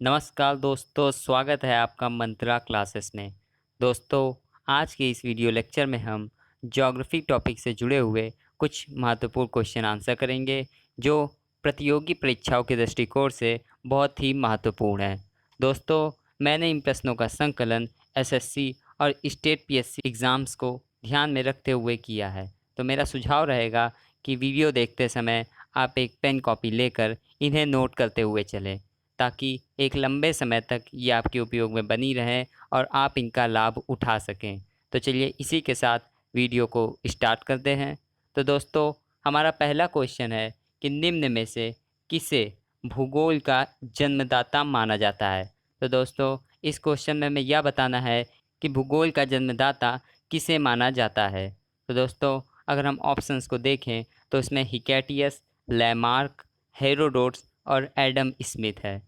नमस्कार दोस्तों, स्वागत है आपका मंत्रा क्लासेस में। दोस्तों, आज के इस वीडियो लेक्चर में हम ज्योग्राफी टॉपिक से जुड़े हुए कुछ महत्वपूर्ण क्वेश्चन आंसर करेंगे जो प्रतियोगी परीक्षाओं के दृष्टिकोण से बहुत ही महत्वपूर्ण है। दोस्तों, मैंने इन प्रश्नों का संकलन एसएससी और स्टेट पीएससी एग्ज़ाम्स को ध्यान में रखते हुए किया है। तो मेरा सुझाव रहेगा कि वीडियो देखते समय आप एक पेन कॉपी लेकर इन्हें नोट करते हुए चलें, ताकि एक लंबे समय तक ये आपके उपयोग में बनी रहें और आप इनका लाभ उठा सकें। तो चलिए इसी के साथ वीडियो को स्टार्ट करते हैं। तो दोस्तों, हमारा पहला क्वेश्चन है कि निम्न में से किसे भूगोल का जन्मदाता माना जाता है। तो दोस्तों, इस क्वेश्चन में हमें यह बताना है कि भूगोल का जन्मदाता किसे माना जाता है। तो दोस्तों, अगर हम ऑप्शंस को देखें तो इसमें हिकैटियस, लैमार्क, हेरोडोट्स और एडम स्मिथ है।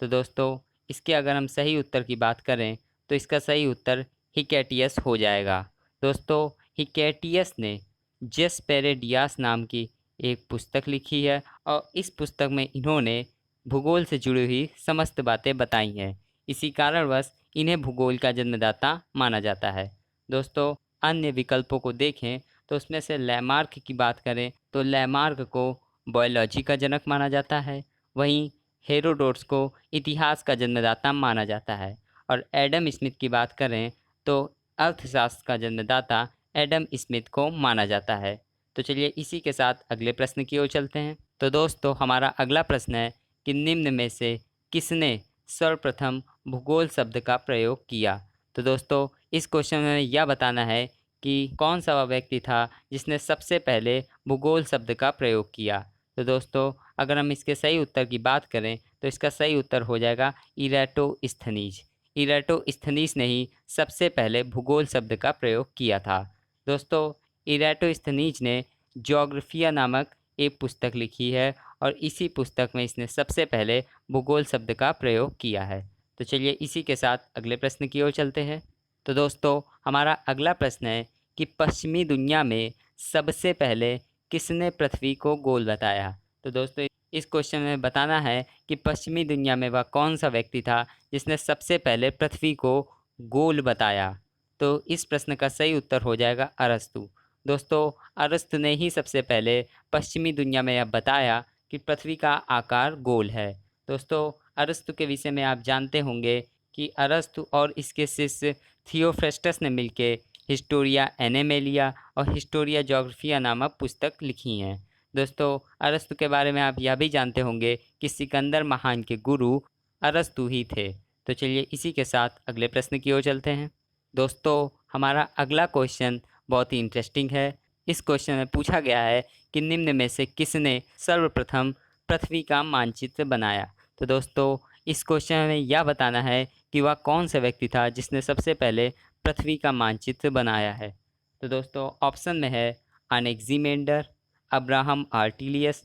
तो दोस्तों, इसके अगर हम सही उत्तर की बात करें तो इसका सही उत्तर हिकैटियस हो जाएगा। दोस्तों, हिकैटियस ने जेस पेरेडियास नाम की एक पुस्तक लिखी है और इस पुस्तक में इन्होंने भूगोल से जुड़ी हुई समस्त बातें बताई हैं। इसी कारणवश इन्हें भूगोल का जन्मदाता माना जाता है। दोस्तों, अन्य विकल्पों को देखें तो उसमें से लैमार्क की बात करें तो लैमार्क को बायोलॉजी का जनक माना जाता है। वहीं हेरोडोट्स को इतिहास का जन्मदाता माना जाता है और एडम स्मिथ की बात करें तो अर्थशास्त्र का जन्मदाता एडम स्मिथ को माना जाता है। तो चलिए इसी के साथ अगले प्रश्न की ओर चलते हैं। तो दोस्तों, हमारा अगला प्रश्न है कि निम्न में से किसने सर्वप्रथम भूगोल शब्द का प्रयोग किया। तो दोस्तों, इस क्वेश्चन में यह बताना है कि कौन सा वह व्यक्ति था जिसने सबसे पहले भूगोल शब्द का प्रयोग किया। तो दोस्तों, अगर हम इसके सही उत्तर की बात करें तो इसका सही उत्तर हो जाएगा इरेटोस्थनीज। इरेटोस्थनीज ने ही सबसे पहले भूगोल शब्द का प्रयोग किया था। दोस्तों, इरेटोस्थनीज ने ज्योग्राफिया नामक एक पुस्तक लिखी है और इसी पुस्तक में इसने सबसे पहले भूगोल शब्द का प्रयोग किया है। तो चलिए इसी के साथ अगले प्रश्न की ओर चलते हैं। तो दोस्तों, हमारा अगला प्रश्न है कि पश्चिमी दुनिया में सबसे पहले किसने पृथ्वी को गोल बताया। तो दोस्तों, इस क्वेश्चन में बताना है कि पश्चिमी दुनिया में वह कौन सा व्यक्ति था जिसने सबसे पहले पृथ्वी को गोल बताया। तो इस प्रश्न का सही उत्तर हो जाएगा अरस्तु। दोस्तों, अरस्तु ने ही सबसे पहले पश्चिमी दुनिया में यह बताया कि पृथ्वी का आकार गोल है। दोस्तों, अरस्तु के विषय में आप जानते होंगे कि अरस्तु और इसके शिष्य थियोफ्रेस्टस ने मिलकर हिस्टोरिया एनेमेलिया और हिस्टोरिया जोग्राफिया नामक पुस्तक लिखी हैं। दोस्तों, अरस्तु के बारे में आप यह भी जानते होंगे कि सिकंदर महान के गुरु अरस्तु ही थे। तो चलिए इसी के साथ अगले प्रश्न की ओर चलते हैं। दोस्तों, हमारा अगला क्वेश्चन बहुत ही इंटरेस्टिंग है। इस क्वेश्चन में पूछा गया है कि निम्न में से किसने सर्वप्रथम पृथ्वी का मानचित्र बनाया। तो दोस्तों, इस क्वेश्चन में यह बताना है कि वह कौन सा व्यक्ति था जिसने सबसे पहले पृथ्वी का मानचित्र बनाया है। तो दोस्तों, ऑप्शन में है अनेक्सीमेंडर, अब्राहम आर्टिलियस,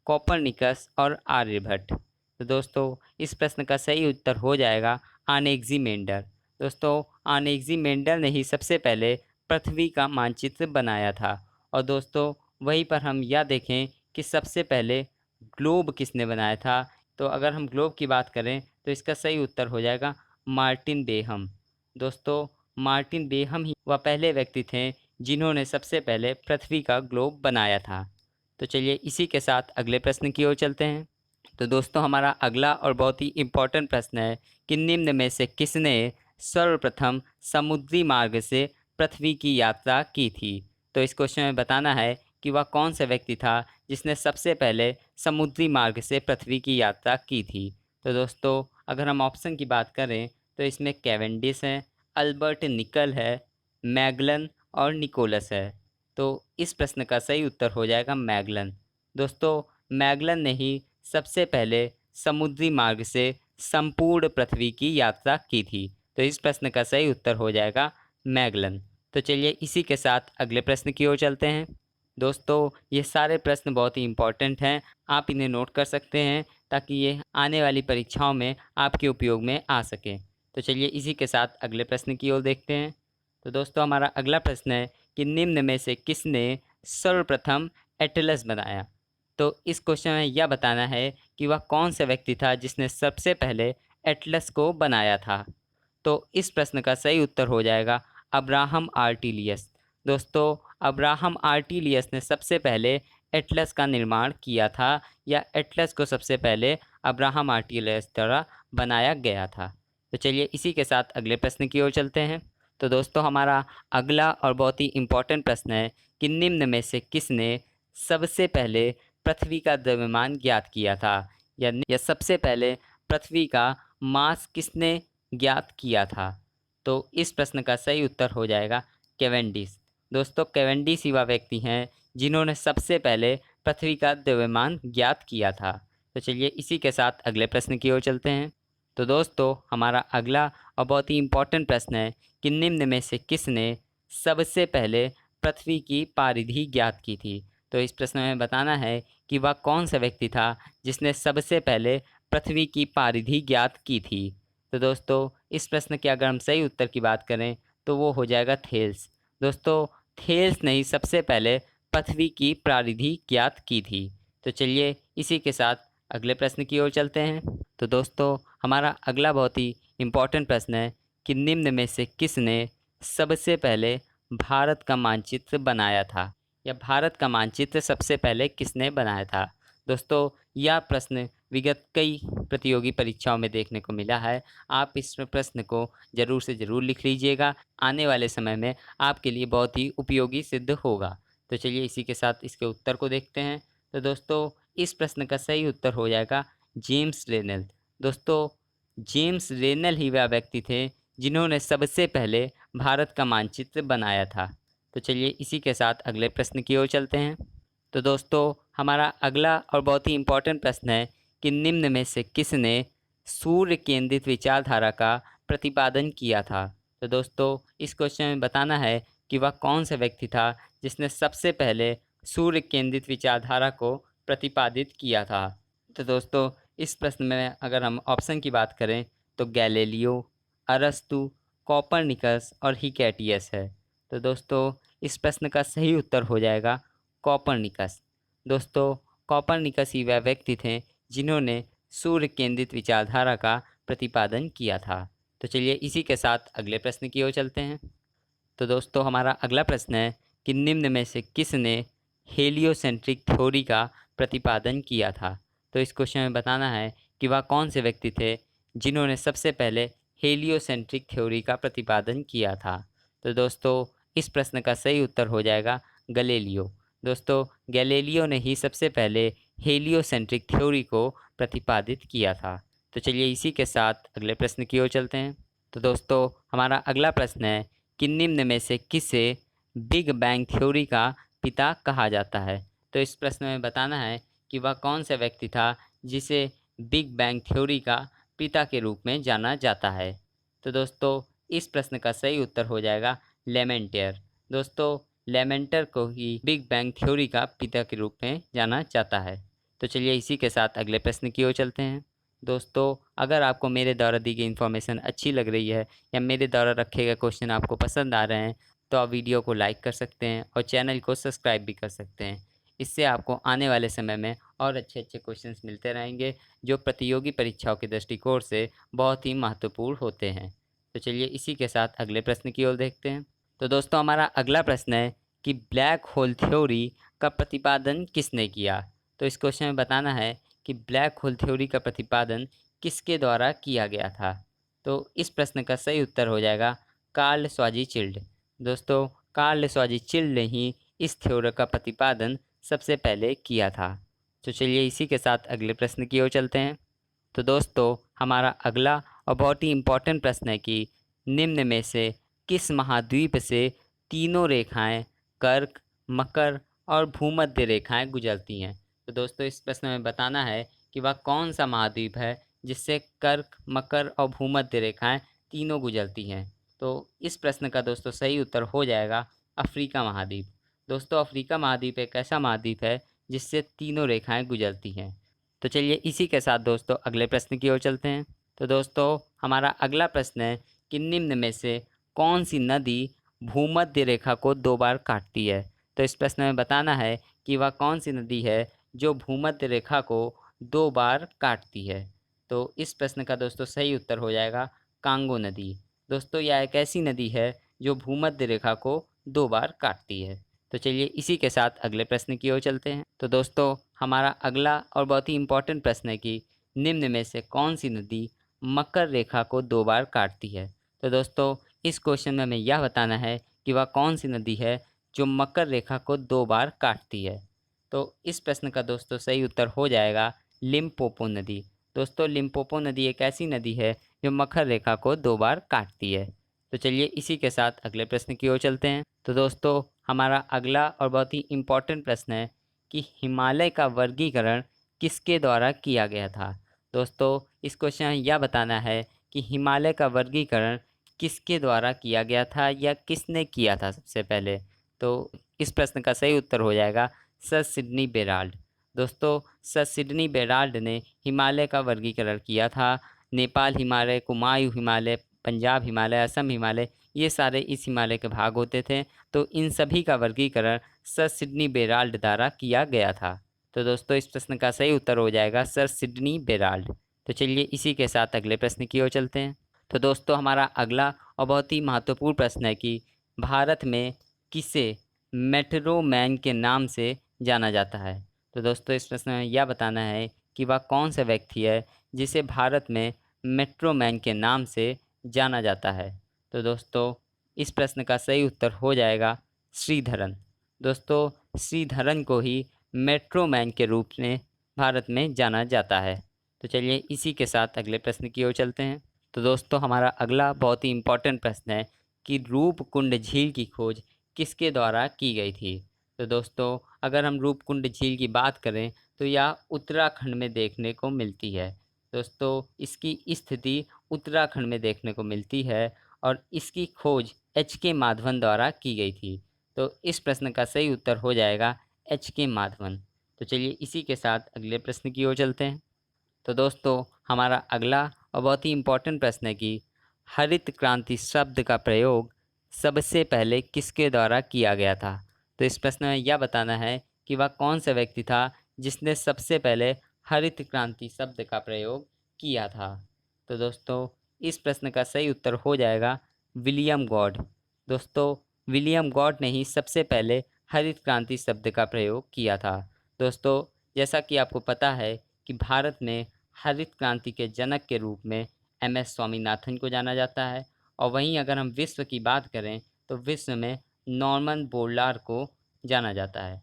कोपरनिकस और आर्यभट्ट। तो दोस्तों, इस प्रश्न का सही उत्तर हो जाएगा अनेक्सीमेंडर। दोस्तों, अनेक्सीमेंडर ने ही सबसे पहले पृथ्वी का मानचित्र बनाया था। और दोस्तों, वहीं पर हम यह देखें कि सबसे पहले ग्लोब किसने बनाया था। तो अगर हम ग्लोब की बात करें तो इसका सही उत्तर हो जाएगा मार्टिन बेहम। दोस्तों, मार्टिन बेहम ही वह पहले व्यक्ति थे जिन्होंने सबसे पहले पृथ्वी का ग्लोब बनाया था। तो चलिए इसी के साथ अगले प्रश्न की ओर चलते हैं। तो दोस्तों, हमारा अगला और बहुत ही इम्पोर्टेंट प्रश्न है कि निम्न में से किसने सर्वप्रथम समुद्री मार्ग से पृथ्वी की यात्रा की थी। तो इस क्वेश्चन में बताना है कि वह कौन सा व्यक्ति था जिसने सबसे पहले समुद्री मार्ग से पृथ्वी की यात्रा की थी। तो दोस्तों, अगर हम ऑप्शन की बात करें तो इसमें कैवेंडिस है, अल्बर्ट निकल है, मैगलन और निकोलस है। तो इस प्रश्न का सही उत्तर हो जाएगा मैगलन। दोस्तों, मैगलन ने ही सबसे पहले समुद्री मार्ग से संपूर्ण पृथ्वी की यात्रा की थी। तो इस प्रश्न का सही उत्तर हो जाएगा मैगलन। तो चलिए इसी के साथ अगले प्रश्न की ओर चलते हैं। दोस्तों, ये सारे प्रश्न बहुत ही इम्पोर्टेंट हैं, आप इन्हें नोट कर सकते हैं ताकि ये आने वाली परीक्षाओं में आपके उपयोग में आ सकें। तो चलिए इसी के साथ अगले प्रश्न की ओर देखते हैं। तो दोस्तों, हमारा अगला प्रश्न है कि निम्न में से किसने सर्वप्रथम एटलस बनाया। तो इस क्वेश्चन में यह बताना है कि वह कौन सा व्यक्ति था जिसने सबसे पहले एटलस को बनाया था? तो इस प्रश्न का सही उत्तर हो जाएगा अब्राहम आर्टिलियस। दोस्तों, अब्राहम आर्टिलियस ने सबसे पहले एटलस का निर्माण किया था, या एटलस को सबसे पहले अब्राहम आर्टिलियस द्वारा बनाया गया था। तो चलिए इसी के साथ अगले प्रश्न की ओर चलते हैं। तो दोस्तों, हमारा अगला और बहुत ही इम्पोर्टेंट प्रश्न है कि निम्न में से किसने सबसे पहले पृथ्वी का द्रव्यमान ज्ञात किया था, या सबसे पहले पृथ्वी का मास किसने ज्ञात किया था? तो इस प्रश्न का सही उत्तर हो जाएगा कैवेंडिश। दोस्तों, कैवेंडिश ही वह व्यक्ति हैं जिन्होंने सबसे पहले पृथ्वी का द्रव्यमान ज्ञात किया था। तो चलिए इसी के साथ अगले प्रश्न की ओर चलते हैं। तो दोस्तों, हमारा अगला और बहुत ही इम्पोर्टेंट प्रश्न है कि निम्न में से किसने सबसे पहले पृथ्वी की परिधि ज्ञात की थी? तो इस प्रश्न में बताना है कि वह कौन सा व्यक्ति था जिसने सबसे पहले पृथ्वी की परिधि ज्ञात की थी। तो दोस्तों, इस प्रश्न के अगर हम सही उत्तर की बात करें तो वो हो जाएगा थेल्स। दोस्तों, थेल्स ने ही सबसे पहले पृथ्वी की परिधि ज्ञात की थी। तो चलिए इसी के साथ अगले प्रश्न की ओर चलते हैं। तो दोस्तों, हमारा अगला बहुत ही इम्पोर्टेंट प्रश्न है कि निम्न में से किसने सबसे पहले भारत का मानचित्र बनाया था, या भारत का मानचित्र सबसे पहले किसने बनाया था? दोस्तों, यह प्रश्न विगत कई प्रतियोगी परीक्षाओं में देखने को मिला है। आप इस प्रश्न को ज़रूर से ज़रूर लिख लीजिएगा, आने वाले समय में आपके लिए बहुत ही उपयोगी सिद्ध होगा। तो चलिए इसी के साथ इसके उत्तर को देखते हैं। तो दोस्तों, इस प्रश्न का सही उत्तर हो जाएगा जेम्स रेनल। दोस्तों, जेम्स रेनल ही वह व्यक्ति थे जिन्होंने सबसे पहले भारत का मानचित्र बनाया था। तो चलिए इसी के साथ अगले प्रश्न की ओर चलते हैं। तो दोस्तों, हमारा अगला और बहुत ही इम्पोर्टेंट प्रश्न है कि निम्न में से किसने सूर्य केंद्रित विचारधारा का प्रतिपादन किया था? तो दोस्तों, इस क्वेश्चन में बताना है कि वह कौन सा व्यक्ति था जिसने सबसे पहले सूर्य केंद्रित विचारधारा को प्रतिपादित किया था। तो दोस्तों, इस प्रश्न में अगर हम ऑप्शन की बात करें तो गैलीलियो, अरस्तु, कोपरनिकस और हिकैटियस है। तो दोस्तों, इस प्रश्न का सही उत्तर हो जाएगा कोपरनिकस। दोस्तों, कोपरनिकस ही वह व्यक्ति थे जिन्होंने सूर्य केंद्रित विचारधारा का प्रतिपादन किया था। तो चलिए इसी के साथ अगले प्रश्न की ओर चलते हैं। तो दोस्तों, हमारा अगला प्रश्न है कि निम्न में से किसने हेलियोसेंट्रिक थ्योरी का प्रतिपादन किया था? तो इस क्वेश्चन में बताना है कि वह कौन से व्यक्ति थे जिन्होंने सबसे पहले हेलियोसेंट्रिक थ्योरी का प्रतिपादन किया था। तो दोस्तों, इस प्रश्न का सही उत्तर हो जाएगा गैलीलियो। दोस्तों, गैलीलियो ने ही सबसे पहले हेलियोसेंट्रिक थ्योरी को प्रतिपादित किया था। तो चलिए इसी के साथ अगले प्रश्न की ओर चलते हैं। तो दोस्तों, हमारा अगला प्रश्न है कि निम्न में से किसे बिग बैंग थ्योरी का पिता कहा जाता है? तो इस प्रश्न में बताना है कि वह कौन सा व्यक्ति था जिसे बिग बैंग थ्योरी का पिता के रूप में जाना जाता है। तो दोस्तों, इस प्रश्न का सही उत्तर हो जाएगा लेमेंटियर। दोस्तों, लेमेंटर को ही बिग बैंग थ्योरी का पिता के रूप में जाना जाता है। तो चलिए इसी के साथ अगले प्रश्न की ओर चलते हैं। दोस्तों, अगर आपको मेरे द्वारा दी गई इन्फॉर्मेशन अच्छी लग रही है, या मेरे द्वारा रखे गए क्वेश्चन आपको पसंद आ रहे हैं, तो आप वीडियो को लाइक कर सकते हैं और चैनल को सब्सक्राइब भी कर सकते हैं। इससे आपको आने वाले समय में और अच्छे अच्छे क्वेश्चंस मिलते रहेंगे जो प्रतियोगी परीक्षाओं के दृष्टिकोण से बहुत ही महत्वपूर्ण होते हैं। तो चलिए इसी के साथ अगले प्रश्न की ओर देखते हैं। तो दोस्तों, हमारा अगला प्रश्न है कि ब्लैक होल थ्योरी का प्रतिपादन किसने किया? तो इस क्वेश्चन में बताना है कि ब्लैक होल थ्योरी का प्रतिपादन किसके द्वारा किया गया था? तो इस प्रश्न का सही उत्तर हो जाएगा कार्ल श्वार्ज़चिल्ड। दोस्तों, कार्ल श्वार्ज़चिल्ड ने ही इस थ्योरी का प्रतिपादन सबसे पहले किया था। तो चलिए इसी के साथ अगले प्रश्न की ओर चलते हैं। तो दोस्तों, हमारा अगला और बहुत ही इम्पोर्टेंट प्रश्न है कि निम्न में से किस महाद्वीप से तीनों रेखाएं कर्क, मकर और भूमध्य रेखाएं गुजरती हैं? तो दोस्तों, इस प्रश्न में बताना है कि वह कौन सा महाद्वीप है जिससे कर्क, मकर और भूमध्य रेखाएं तीनों गुजरती हैं। तो इस प्रश्न का दोस्तों सही उत्तर हो जाएगा अफ्रीका महाद्वीप। दोस्तों, अफ्रीका महाद्वीप एक ऐसा महाद्वीप है जिससे तीनों रेखाएं गुजरती हैं। तो चलिए इसी के साथ दोस्तों अगले प्रश्न की ओर चलते हैं। तो दोस्तों, हमारा अगला प्रश्न है कि निम्न में से कौन सी नदी भूमध्य रेखा को 2 बार काटती है? तो इस प्रश्न में बताना है कि वह कौन सी नदी है जो भूमध्य रेखा को 2 बार काटती है। तो इस प्रश्न का दोस्तों सही उत्तर हो जाएगा कांगो नदी। दोस्तों यह एक ऐसी नदी है जो भूमध्य रेखा को 2 बार काटती है। तो चलिए इसी के साथ अगले प्रश्न की ओर चलते हैं। तो दोस्तों हमारा अगला और बहुत ही इम्पोर्टेंट प्रश्न है कि निम्न में से कौन सी नदी मकर रेखा को 2 बार काटती है। तो दोस्तों इस क्वेश्चन में हमें यह बताना है कि वह कौन सी नदी है जो मकर रेखा को 2 बार काटती है। तो इस प्रश्न का दोस्तों सही उत्तर हो जाएगा लिम्पोपो नदी। दोस्तों लिम्पोपो नदी एक ऐसी नदी है जो मकर रेखा को 2 बार काटती है। तो चलिए इसी के साथ अगले प्रश्न की ओर चलते हैं। तो दोस्तों हमारा अगला और बहुत ही इम्पोर्टेंट प्रश्न है कि हिमालय का वर्गीकरण किसके द्वारा किया गया था। दोस्तों इस क्वेश्चन में यह बताना है कि हिमालय का वर्गीकरण किसके द्वारा किया गया था या किसने किया था सबसे पहले। तो इस प्रश्न का सही उत्तर हो जाएगा सर सिडनी बेराल्ड। दोस्तों सर सिडनी बेराल्ड ने हिमालय का वर्गीकरण किया था। नेपाल हिमालय, कुमायूं हिमालय, पंजाब हिमालय, असम हिमालय, ये सारे इस हिमालय के भाग होते थे। तो इन सभी का वर्गीकरण सर सिडनी बेराल्ड द्वारा किया गया था। तो दोस्तों इस प्रश्न का सही उत्तर हो जाएगा सर सिडनी बेराल्ड। तो चलिए इसी के साथ अगले प्रश्न की ओर चलते हैं। तो दोस्तों हमारा अगला और बहुत ही महत्वपूर्ण प्रश्न है कि भारत में किसे मेट्रो मैन के नाम से जाना जाता है। तो दोस्तों इस प्रश्न में यह बताना है कि वह कौन सा व्यक्ति है जिसे भारत में मेट्रो मैन के नाम से जाना जाता है। तो दोस्तों इस प्रश्न का सही उत्तर हो जाएगा श्रीधरन। दोस्तों श्रीधरन को ही मेट्रो मैन के रूप में भारत में जाना जाता है। तो चलिए इसी के साथ अगले प्रश्न की ओर चलते हैं। तो दोस्तों हमारा अगला बहुत ही इम्पोर्टेंट प्रश्न है कि रूपकुंड झील की खोज किसके द्वारा की गई थी। तो दोस्तों अगर हम रूपकुंड झील की बात करें तो यह उत्तराखंड में देखने को मिलती है। दोस्तों इसकी स्थिति उत्तराखंड में देखने को मिलती है और इसकी खोज H.K. माधवन द्वारा की गई थी। तो इस प्रश्न का सही उत्तर हो जाएगा H.K. माधवन। तो चलिए इसी के साथ अगले प्रश्न की ओर चलते हैं। तो दोस्तों हमारा अगला और बहुत ही इम्पोर्टेंट प्रश्न है कि हरित क्रांति शब्द का प्रयोग सबसे पहले किसके द्वारा किया गया था। तो इस प्रश्न में यह बताना है कि वह कौन सा व्यक्ति था जिसने सबसे पहले हरित क्रांति शब्द का प्रयोग किया था। तो दोस्तों इस प्रश्न का सही उत्तर हो जाएगा विलियम गॉड। दोस्तों विलियम गॉड ने ही सबसे पहले हरित क्रांति शब्द का प्रयोग किया था। दोस्तों जैसा कि आपको पता है कि भारत में हरित क्रांति के जनक के रूप में MS स्वामीनाथन को जाना जाता है और वहीं अगर हम विश्व की बात करें तो विश्व में नॉर्मन बोरलाग को जाना जाता है।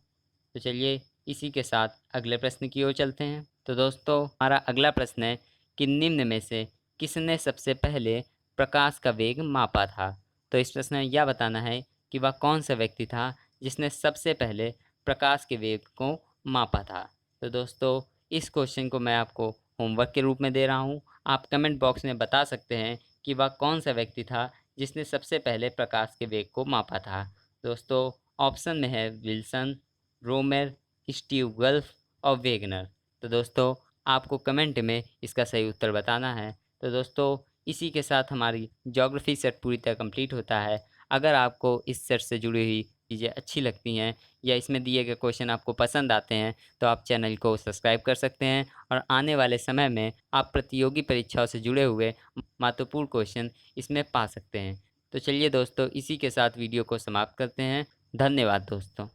तो चलिए इसी के साथ अगले प्रश्न की ओर चलते हैं। तो दोस्तों हमारा अगला प्रश्न है कि निम्न में से किसने सबसे पहले प्रकाश का वेग मापा था। तो इस प्रश्न में यह बताना है कि वह कौन सा व्यक्ति था जिसने सबसे पहले प्रकाश के वेग को मापा था। तो दोस्तों इस क्वेश्चन को मैं आपको होमवर्क के रूप में दे रहा हूँ। आप कमेंट बॉक्स में बता सकते हैं कि वह कौन सा व्यक्ति था जिसने सबसे पहले प्रकाश के वेग को मापा था। दोस्तों ऑप्शन में है विल्सन, रोमेर, स्टीव गल्फ और वेगनर। तो दोस्तों आपको कमेंट में इसका सही उत्तर बताना है। तो दोस्तों इसी के साथ हमारी ज्योग्राफी सेट पूरी तरह कंप्लीट होता है। अगर आपको इस सेट से जुड़ी हुई चीज़ें अच्छी लगती हैं या इसमें दिए गए क्वेश्चन आपको पसंद आते हैं तो आप चैनल को सब्सक्राइब कर सकते हैं और आने वाले समय में आप प्रतियोगी परीक्षाओं से जुड़े हुए महत्वपूर्ण क्वेश्चन इसमें पा सकते हैं। तो चलिए दोस्तों इसी के साथ वीडियो को समाप्त करते हैं। धन्यवाद दोस्तों।